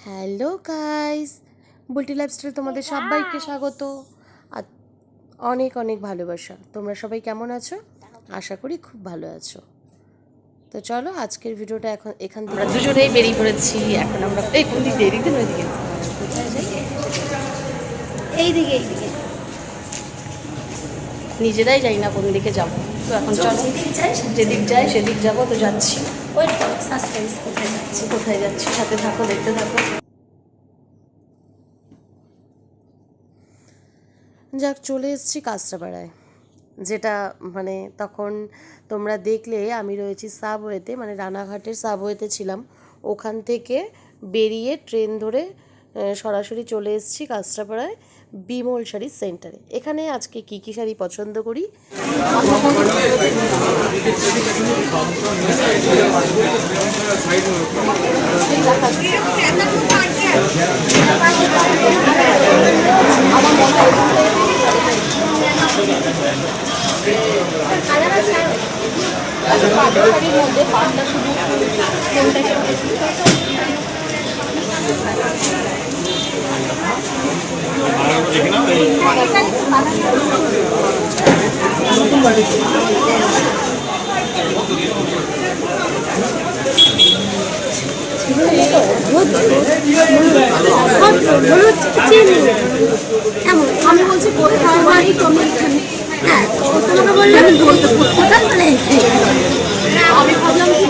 Hello guys, Bulti লাইফস্টাইলে তোমাদের সবাইকে স্বাগত আর অনেক অনেক ভালোবাসা। তোমরা সবাই কেমন আছো? আশা করি খুব ভালো আছো। তো চলো আজকের ভিডিওটা এখান থেকে আমরা দুজনেই বেরিয়ে পড়েছি। এখন আমরা এই কোন দিক দিয়ে, এদিক দিয়ে না ওইদিকে? কোথায় যাই? এইদিকে এইদিকে নিজেরাই যাই না কোন দিকে যাবো। তো এখন চলো যেদিক যাই সেদিক যাবো। তো যাচ্ছি। ওই সাসপেন্স, কোথায় যাচ্ছি সাথে থাকো, দেখতে থাকো। যাক, চলে এসেছি কাঁচরাপাড়ায়, যেটা মানে তখন তোমরা দেখলে আমি রয়েছি সাবওয়েতে, মানে রানাঘাটের সাবওয়েতে ছিলাম। ওখান থেকে বেরিয়ে ট্রেন ধরে সরাসরি চলে এসেছি কাঁচরাপাড়ায় বিমল শাড়ি সেন্টারে। এখানে আজকে কী কী শাড়ি পছন্দ করি আমি বলছি কোথায় বাড়ি তুমি? হ্যাঁ, তোমাকে বললাম কোথায় মানে আমি ভাবলাম কি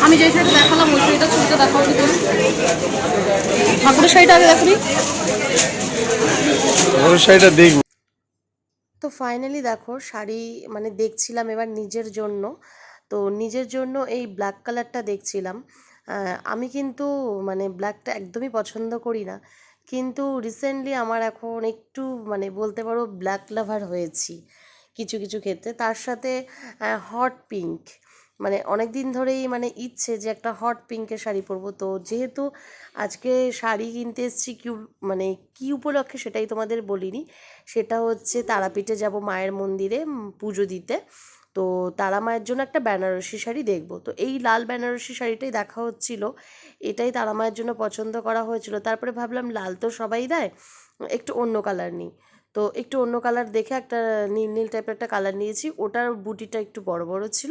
আমি যে শাড়িটা দেখালাম ওই শাড়িটা ছবিটা দেখাও কি তুমি? ঠাকুরের শাড়িটা আগে দেখো। শাড়িটা দেখবো। তো ফাইনালি দেখো শাড়ি মানে দেখছিলাম এবার নিজের জন্য। তো নিজের জন্য এই ব্ল্যাক কালারটা দেখছিলাম। আমি কিন্তু মানে ব্ল্যাকটা একদমই পছন্দ করি না, কিন্তু রিসেন্টলি আমার এখন একটু মানে বলতে পারো ব্ল্যাক লাভার হয়েছি কিছু কিছু ক্ষেত্রে। তার সাথে হট পিঙ্ক, মানে অনেক দিন ধরেই মানে ইচ্ছে যে একটা হট পিঙ্কের শাড়ি পরবো। তো যেহেতু আজকে শাড়ি কিনতে এসেছি মানে কী উপলক্ষে সেটাই তোমাদের বলিনি। সেটা হচ্ছে তারাপীঠে যাব মায়ের মন্দিরে পুজো দিতে। তো তারা মায়ের জন্য একটা বেনারসি শাড়ি দেখব। তো এই লাল বেনারসি শাড়িটাই দেখা হচ্ছিল, এটাই তারা মায়ের জন্য পছন্দ করা হয়েছিল। তারপরে ভাবলাম লাল তো সবাই দেয়, একটু অন্য কালার নিই। তো একটু অন্য কালার দেখে একটা নীল নীল টাইপের একটা কালার নিয়েছি। ওটার বুটিটা একটু বড় বড় ছিল,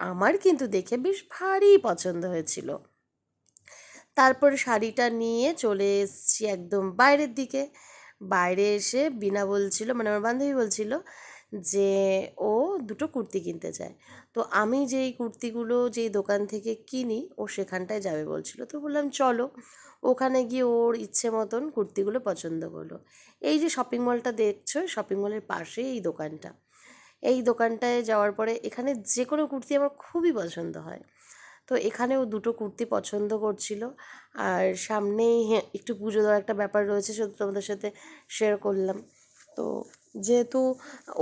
আমার কিন্তু দেখে বেশ ভারী পছন্দ হয়েছিল। তারপরে শাড়িটা নিয়ে চলে এসেছি একদম বাইরের দিকে। বাইরে এসে বিনা বলছিল, মানে আমার বান্ধবী বলছিল যে ও দুটো কুর্তি কিনতে চায়। তো আমি যেই কুর্তিগুলো যেই দোকান থেকে কিনি ও সেখানটায় যাবে বলছিল। তো বললাম চলো। ওখানে গিয়ে ওর ইচ্ছে মতন কুর্তিগুলো পছন্দ করলো। এই যে শপিং মলটা দেখছো, শপিং মলের পাশে এই দোকানটা। এই দোকানটায় যাওয়ার পরে এখানে যে কোনো কুর্তি আমার খুবই পছন্দ হয়। তো এখানেও দুটো কুর্তি পছন্দ করছিল। আর সামনেই একটু পুজো দেওয়ার একটা ব্যাপার রয়েছে, সেটা তোমাদের সাথে শেয়ার করলাম। তো যেহেতু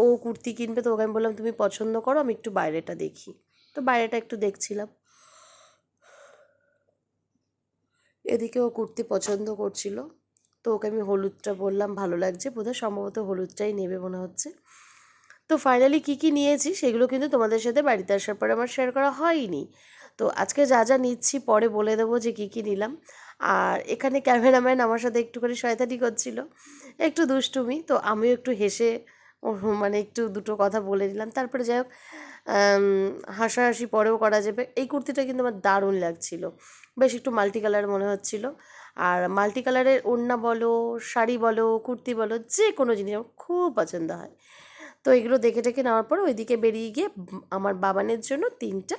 ও কুর্তি কিনবে, তো ওকে আমি বললাম তুমি পছন্দ করো, আমি একটু বাইরেটা দেখি। তো বাইরেটা একটু দেখছিলাম, এদিকে ও কুর্তি পছন্দ করছিল। তো ওকে আমি হলুদটা বললাম ভালো লাগছে, বোধহয় সম্ভবত হলুদটাই নেবে মনে হচ্ছে। তো ফাইনালি কী কী নিয়েছি সেগুলো কিন্তু তোমাদের সাথে বাড়িতে আসার পরে আমার শেয়ার করা হয়নি। তো আজকে যা যা নিচ্ছি পরে বলে দেবো যে কী কী নিলাম। আর এখানে ক্যামেরাম্যান আমার সাথে একটুখানি শয়তানি করছিল, একটু দুষ্টুমি। তো আমিও একটু হেসে মানে একটু দুটো কথা বলে দিলাম। তারপরে যাই হোক, হাসাহাসি পরেও করা যাবে। এই কুর্তিটা কিন্তু আমার দারুণ লাগছিল, বেশ একটু মাল্টি কালার মনে হচ্ছিল। আর মাল্টি কালারের ওড়না বলো, শাড়ি বলো, কুর্তি বলো, যে কোনো জিনিস আমার খুব পছন্দ হয়। তো এগুলো দেখে টেখে নেওয়ার পর ওইদিকে বেরিয়ে গিয়ে আমার বাবানের জন্য 3টা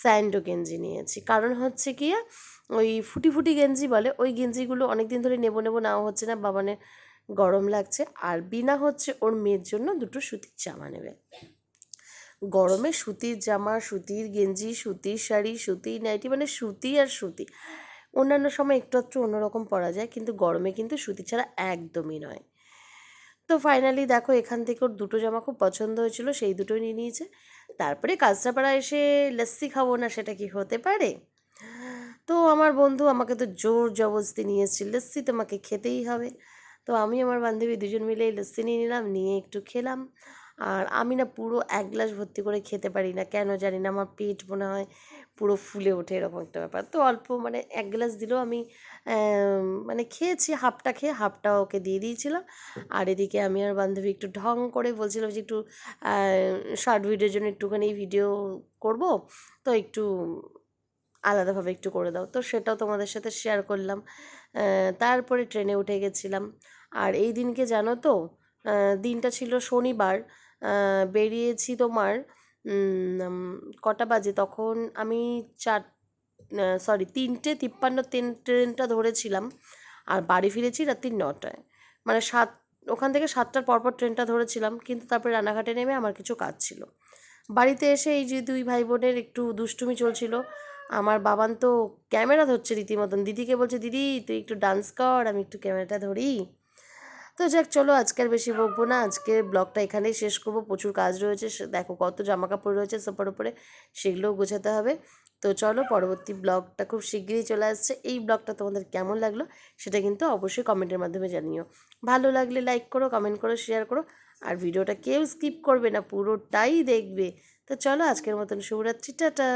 স্যান্ডো গেঞ্জি নিয়েছি। কারণ হচ্ছে কি, ওই ফুটি ফুটি গেঞ্জি বলে, ওই গেঞ্জিগুলো অনেক দিন ধরে নেবো নেবো নেওয়া হচ্ছে না, বাবানের গরম লাগছে। আর বিনা হচ্ছে ওর মেয়ের জন্য দুটো সুতির জামা নেবে। গরমে সুতির জামা, সুতির গেঞ্জি, সুতির শাড়ি, সুতির নাইটি, মানে সুতি আর সুতি। অন্যান্য সময় একটু একটু অন্যরকম পরা যায়, কিন্তু গরমে কিন্তু সুতি ছাড়া একদমই নয়। তো ফাইনালি দেখো এখান থেকে ওর দুটো জামা খুব পছন্দ হয়েছিল, সেই দুটোই নিয়ে নিয়েছে। তারপরে কাঁচরাপাড়া এসে লস্যি খাবো না সেটা কি হতে পারে? তো আমার বন্ধু আমাকে তো জোর জবরদস্তি নিয়ে এসেছিল, লস্যি তোমাকে খেতেই হবে। তো আমি আমার বান্ধবী দুজন মিলে এই লস্যি নিয়ে নিলাম, নিয়ে একটু খেলাম। আর আমি না পুরো এক গ্লাস ভর্তি করে খেতে পারি না, কেন জানি না, আমার পেট মনে হয় পুরো ফুলে ওঠে, এরকম একটা ব্যাপার। তো অল্প মানে এক গ্লাস দিলেও আমি মানে খেয়েছি, হাফটা খেয়ে হাফটা ওকে দিয়ে দিয়েছিলাম। আর এদিকে আমি আর বান্ধবী একটু ঢং করে বলছিলাম যে একটু শর্ট ভিডিওর জন্য একটুখানি ভিডিও করব, তো একটু আলাদাভাবে একটু করে দাও, তো সেটাও তোমাদের সাথে শেয়ার করলাম। তারপরে ট্রেনে উঠে গেছিলাম। আর এই দিনকে জানো তো, দিনটা ছিল শনিবার। বেরিয়েছি তোমার কটা বাজে তখন, আমি 3:53 ট্রেনটা ধরেছিলাম। আর বাড়ি ফিরেছি রাত্রি 9টায়, মানে ওখান থেকে 7টার পরপর ট্রেনটা ধরেছিলাম, কিন্তু তারপরে রানাঘাটে নেমে আমার কিছু কাজ ছিল। বাড়িতে এসে এই যে দুই ভাই বোনের একটু দুষ্টুমি চলছিল। আমার বাবান তো ক্যামেরা ধরছে রীতিমতন, দিদিকে বলছে দিদি তুই একটু ডান্স কর, আমি একটু ক্যামেরাটা ধরি। তো যাক চলো, আজকে আর বেশি বকবো না, আজকে ব্লগটা এখানেই শেষ করবো। প্রচুর কাজ রয়েছে, দেখো কত জামা কাপড় রয়েছে সোফার উপরে, সেগুলোও গোছাতে হবে। তো চলো, পরবর্তী ব্লগটা খুব শিগগিরই চলে আসছে। এই ব্লগটা তোমাদের কেমন লাগলো সেটা কিন্তু অবশ্যই কমেন্টের মাধ্যমে জানিও। ভালো লাগলে লাইক করো, কমেন্ট করো, শেয়ার করো। আর ভিডিওটা কেউ স্কিপ করবে না, পুরোটাই দেখবে। তো চলো, আজকের মতন শুভরাত্রি, টাটা।